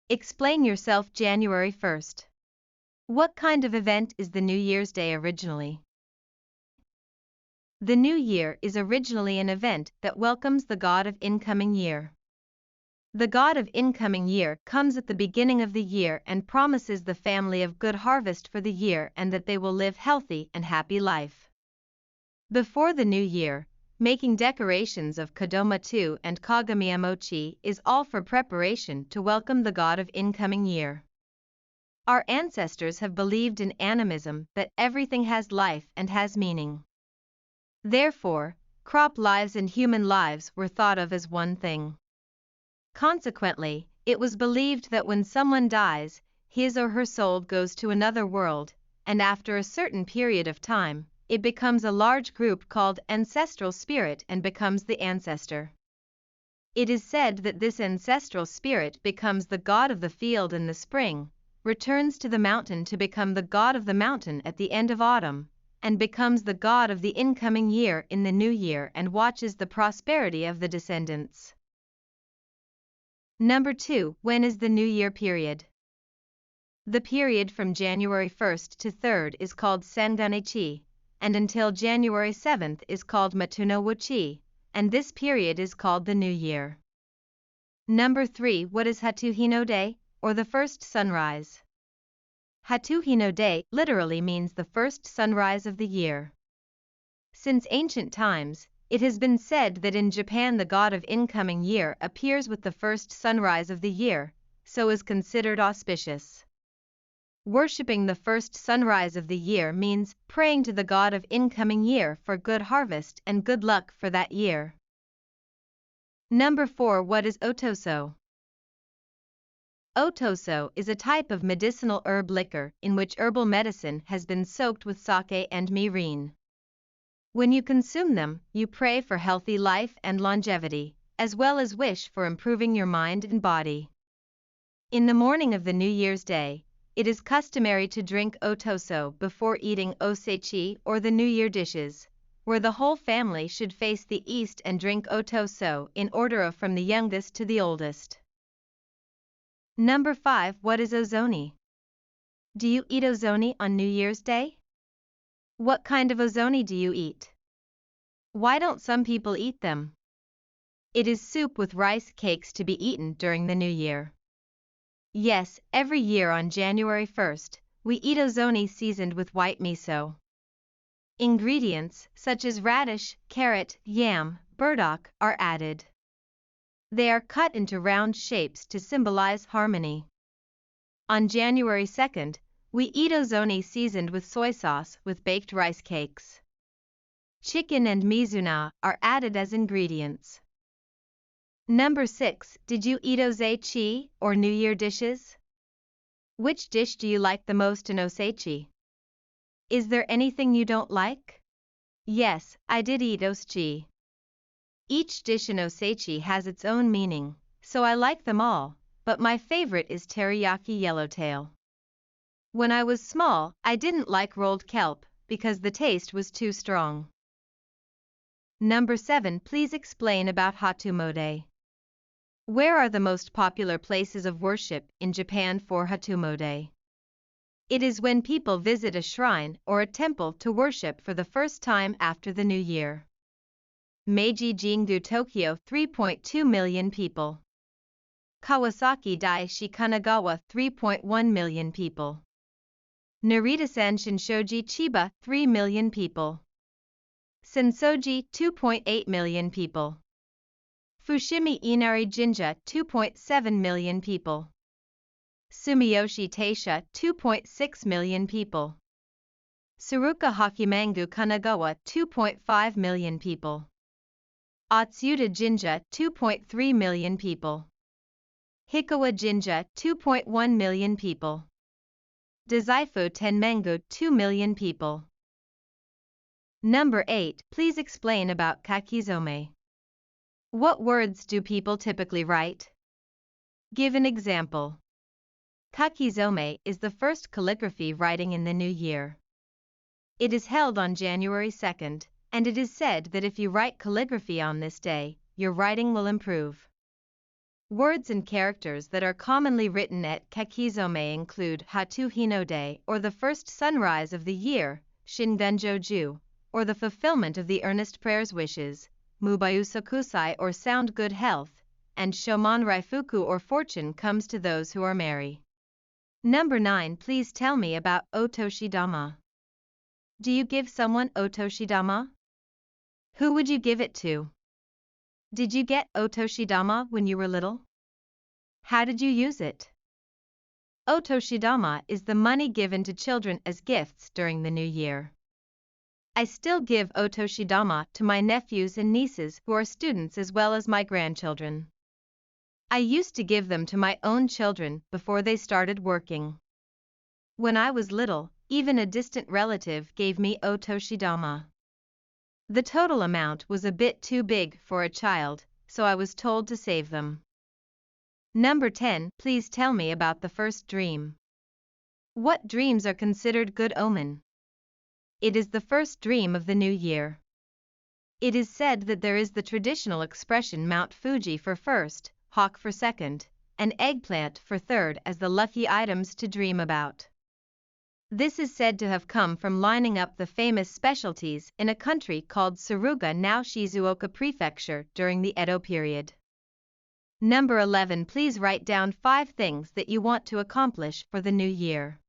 Explain yourself. January 1st. What kind of event is the New Year's Day originally? The New Year is originally an event that welcomes the god of incoming year. The god of incoming year comes at the beginning of the year and promises the family of good harvest for the year and that they will live healthy and happy life. Before the new year, making decorations of Kodomatsu and Kagamiyamochi is all for preparation to welcome the god of incoming year. Our ancestors have believed in animism, that everything has life and has meaning. Therefore, crop lives and human lives were thought of as one thing. Consequently, it was believed that when someone dies, his or her soul goes to another world, and after a certain period of time, it becomes a large group called ancestral spirit and becomes the ancestor. It is said that this ancestral spirit becomes the god of the field in the spring, returns to the mountain to become the god of the mountain at the end of autumn, and becomes the god of the incoming year in the new year and watches the prosperity of the descendants. Number 2. When is the New Year period? The period from January 1st to 3rd is called Sanganichi, and until January 7th is called Matuno-wuchi, and this period is called the New Year. Number 3. What is Hatuhino Day, or the first sunrise? Hatuhino Day literally means the first sunrise of the year. Since ancient times, it has been said that in Japan the god of incoming year appears with the first sunrise of the year, so is considered auspicious. Worshipping the first sunrise of the year means praying to the god of incoming year for good harvest and good luck for that year. Number 4. What is otoso? Otoso is a type of medicinal herb liquor in which herbal medicine has been soaked with sake and mirin. When you consume them, you pray for healthy life and longevity, as well as wish for improving your mind and body. In the morning of the New Year's Day, it is customary to drink otoso before eating osechi or the New Year dishes, where the whole family should face the east and drink otoso in order of from the youngest to the oldest. Number 5. What is ozoni? Do you eat ozoni on New Year's Day? What kind of ozoni do you eat? Why don't some people eat them? It is soup with rice cakes to be eaten during the New Year. Yes, every year on January 1st, we eat ozoni seasoned with white miso. Ingredients, such as radish, carrot, yam, burdock, are added. They are cut into round shapes to symbolize harmony. On January 2nd, we eat ozoni seasoned with soy sauce with baked rice cakes. Chicken and mizuna are added as ingredients. Number 6. Did you eat osechi, or New Year dishes? Which dish do you like the most in osechi? Is there anything you don't like? Yes, I did eat osechi. Each dish in osechi has its own meaning, so I like them all, but my favorite is teriyaki yellowtail. When I was small, I didn't like rolled kelp because the taste was too strong. Number 7. Please explain about Hatumode. Where are the most popular places of worship in Japan for Hatumode? It is when people visit a shrine or a temple to worship for the first time after the new year. Meiji Jingu, Tokyo, 3.2 million people. Kawasaki Daiichi, Kanagawa, 3.1 million people. Narita-san, Shinshoji, Chiba, 3 million people. Sensoji, 2.8 million people. Fushimi Inari Jinja, 2.7 million people. Sumiyoshi Taisha, 2.6 million people. Tsuruka Hakimangu, Kanagawa, 2.5 million people. Atsuta Jinja, 2.3 million people. Hikawa Jinja, 2.1 million people. Dazaifu Tenmengu, 2 million people. Number 8. Please explain about kakizome. What words do people typically write? Give an example. Kakizome is the first calligraphy writing in the new year. It is held on January 2nd, and it is said that if you write calligraphy on this day, your writing will improve. Words and characters that are commonly written at Kakizome include Hatu no De, or the first sunrise of the year, Shingenjoju, or the fulfillment of the earnest prayer's wishes, Mubayu Sakusai, or sound good health, and Shomon Raifuku, or fortune comes to those who are merry. Number 9. Please tell me about Otoshidama. Do you give someone Otoshidama? Who would you give it to? Did you get Otoshidama when you were little? How did you use it? Otoshidama is the money given to children as gifts during the new year. I still give Otoshidama to my nephews and nieces who are students as well as my grandchildren. I used to give them to my own children before they started working. When I was little, even a distant relative gave me Otoshidama. The total amount was a bit too big for a child, so I was told to save them. Number 10. Please tell me about the first dream. What dreams are considered good omen? It is the first dream of the new year. It is said that there is the traditional expression Mount Fuji for first, hawk for second, and eggplant for third as the lucky items to dream about. This is said to have come from lining up the famous specialties in a country called Suruga, now Shizuoka Prefecture, during the Edo period. Number 11. Please write down 5 things that you want to accomplish for the new year.